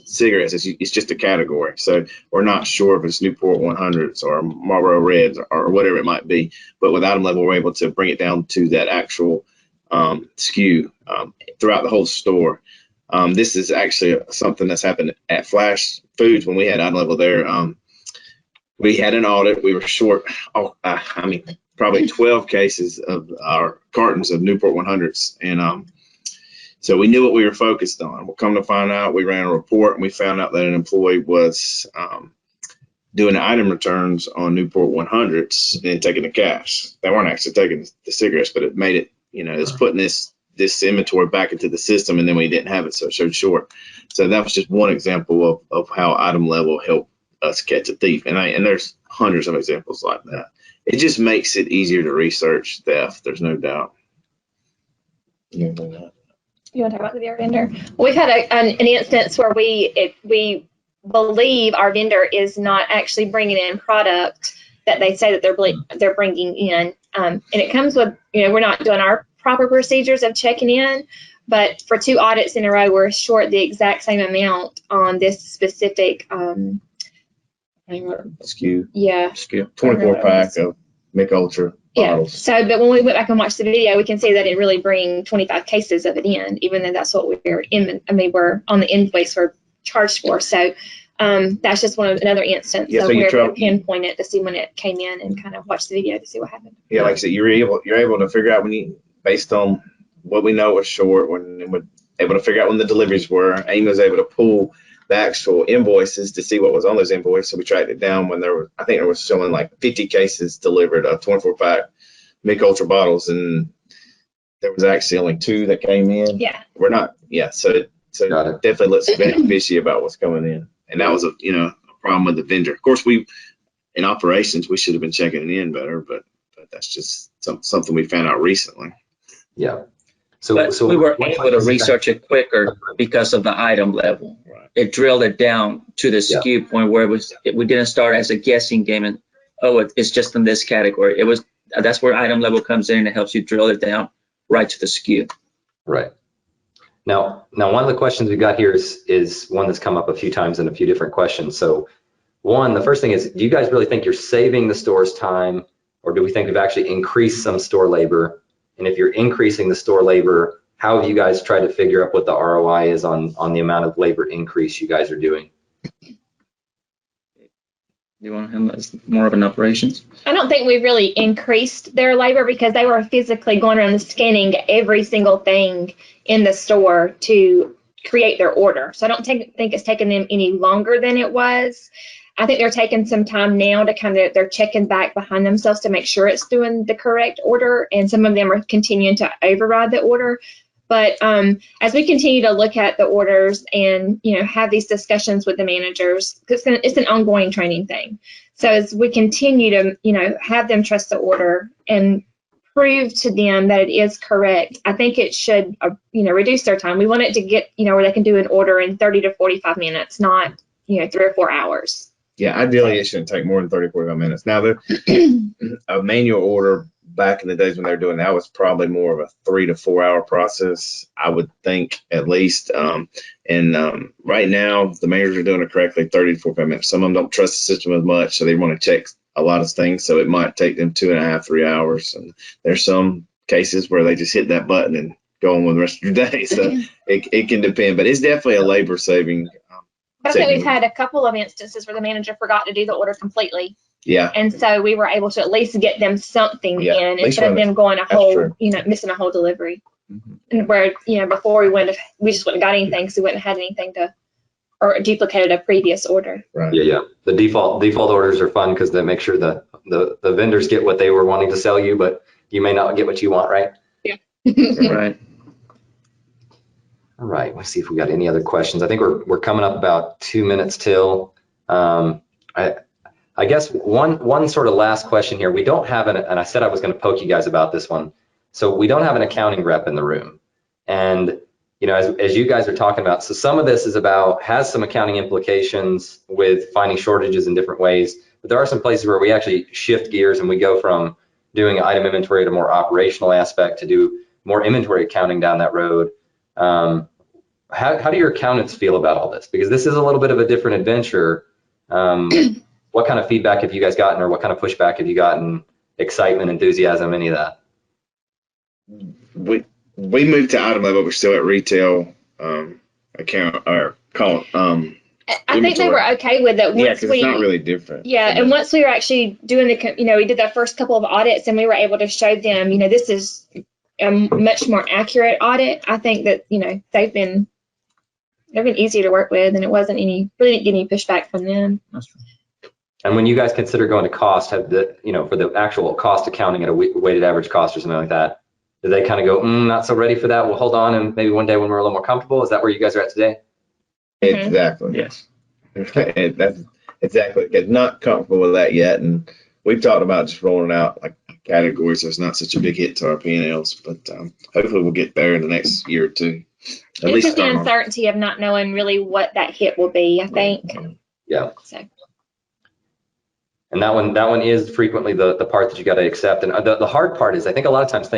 cigarettes, it's just a category, so we're not sure if it's Newport 100s or Marlboro Reds or whatever it might be. But with item level, we're able to bring it down to that actual SKU throughout the whole store. This is actually something that's happened at Flash Foods when we had item level there. We had an audit. We were short, probably 12 cases of our cartons of Newport 100s, and so we knew what we were focused on. We'll come to find out, we ran a report and we found out that an employee was doing item returns on Newport 100s and taking the cash. They weren't actually taking the cigarettes, but it made it, it's putting this inventory back into the system, and then we didn't have it, so it showed short. So that was just one example of how item level helped us catch a thief. And there's hundreds of examples like that. It just makes it easier to research theft. There's no doubt. You want to talk about the VR vendor? We've had an instance where we believe our vendor is not actually bringing in product that they say that they're bringing in, and it comes with, we're not doing our proper procedures of checking in, but for 2 audits in a row, we're short the exact same amount on this specific SKU. Yeah. SKU. 24 pack of Mick Ultra Yeah. bottles. So, but when we went back and watched the video, we can see that it didn't really bring 25 cases of it in, even though that's what we're on the invoice we're charged for. So that's just another instance Yeah, of so you where we pinpoint it to see when it came in and kind of watch the video to see what happened. Yeah, like I said, you're able to figure out based on what we know was short, when we're able to figure out when the deliveries were. Amy was able to pull the actual invoices to see what was on those invoices. So we tracked it down when I think there was showing like 50 cases delivered of 24-pack Mick Ultra bottles, and there was actually only 2 that came in. Yeah. So it definitely looks fishy about what's coming in. And that was a problem with the vendor. Of course, in operations, we should have been checking it in better, but that's just something we found out recently. Yeah. But we were able to research it quicker because of the item level. Right. It drilled it down to the SKU point where we didn't start as a guessing game and it's just in this category. That's where item level comes in and it helps you drill it down right to the SKU. Right. Now one of the questions we got here is one that's come up a few times in a few different questions. So the first thing is, do you guys really think you're saving the store's time, or do we think you've actually increased some store labor? And if you're increasing the store labor, how have you guys tried to figure out what the ROI is on the amount of labor increase you guys are doing? You want him as more of an operations? I don't think we really increased their labor because they were physically going around and scanning every single thing in the store to create their order. So I don't think it's taken them any longer than it was. I think they're taking some time now to they're checking back behind themselves to make sure it's doing the correct order. And some of them are continuing to override the order. But as we continue to look at the orders and, have these discussions with the managers, it's an ongoing training thing. So as we continue to, have them trust the order and prove to them that it is correct, I think it should, reduce their time. We want it to get, where they can do an order in 30 to 45 minutes, not, 3 or 4 hours. Yeah, ideally it shouldn't take more than 30, 45 minutes. Now, a manual order back in the days when they were doing that was probably more of a 3 to 4 hour process, I would think, at least. Right now, the managers are doing it correctly, 30 to 45 minutes. Some of them don't trust the system as much, so they want to check a lot of things. So it might take them 2.5, 3 hours. And there's some cases where they just hit that button and go on with the rest of your day. So it can depend, but it's definitely a labor saving. I think we've had a couple of instances where the manager forgot to do the order completely. Yeah. And so we were able to at least get them something in least instead of them going missing a whole delivery. Mm-hmm. And where, before we just wouldn't have got anything because we wouldn't have had anything or duplicated a previous order. Right. Yeah. The default orders are fun because they make sure the vendors get what they were wanting to sell you, but you may not get what you want, right? Yeah. Right. All right, let's see if we got any other questions. I think we're coming up about 2 minutes till. I guess one sort of last question here. We don't have and I said I was going to poke you guys about this one. So we don't have an accounting rep in the room, and as you guys are talking about, so some of this has some accounting implications with finding shortages in different ways. But there are some places where we actually shift gears and we go from doing item inventory to more operational aspect to do more inventory accounting down that road. How do your accountants feel about all this? Because this is a little bit of a different adventure. What kind of feedback have you guys gotten, or what kind of pushback have you gotten? Excitement, enthusiasm, any of that? We moved to item level. We're still at retail account or call. I think they were okay with it. Yeah, because it's not really different. Yeah, and once we were actually doing we did that first couple of audits, and we were able to show them, this is a much more accurate audit. I think that they've been easier to work with, and it wasn't really didn't get any pushback from them. That's true. And when you guys consider going to cost, have for the actual cost accounting at a weighted average cost or something like that, do they kind of go, not so ready for that? We'll hold on, and maybe one day when we're a little more comfortable. Is that where you guys are at today? Exactly. Yes. That's exactly. Not comfortable with that yet, and we've talked about just rolling out like categories so it's not such a big hit to our P&Ls, but hopefully we'll get there in the next year or two. It's just the uncertainty of not knowing really what that hit will be, I think. Yeah. So. And that one is frequently the part that you got to accept. And the hard part is, I think a lot of times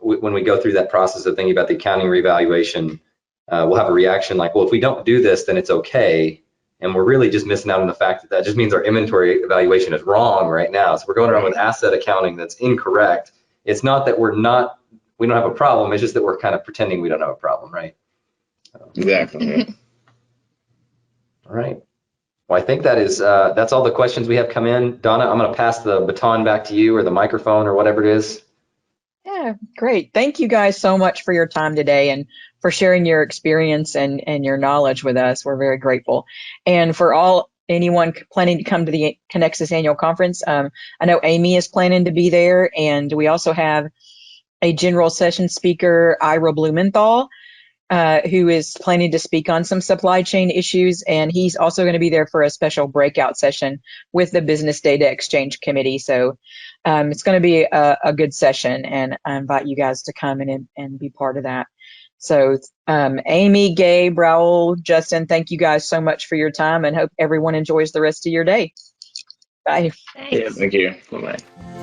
when we go through that process of thinking about the accounting reevaluation, we'll have a reaction like, well, if we don't do this, then it's okay. And we're really just missing out on the fact that that just means our inventory evaluation is wrong right now. So we're going around with asset accounting that's incorrect. It's not that we don't have a problem. It's just that we're kind of pretending we don't have a problem, right? Exactly. All right. Well, I think that's all the questions we have come in. Donna, I'm going to pass the baton back to you, or the microphone, or whatever it is. Yeah, great. Thank you guys so much for your time today and for sharing your experience and your knowledge with us. We're very grateful. And for anyone planning to come to the Conexxus annual conference, I know Amy is planning to be there, and we also have a general session speaker, Ira Blumenthal, who is planning to speak on some supply chain issues, and he's also going to be there for a special breakout session with the Business Data Exchange Committee. So it's going to be a good session, and I invite you guys to come and be part of that. So Amy, Gabe, Raul, Justin, thank you guys so much for your time, and hope everyone enjoys the rest of your day. Bye. Thanks. Yeah, thank you. Bye-bye.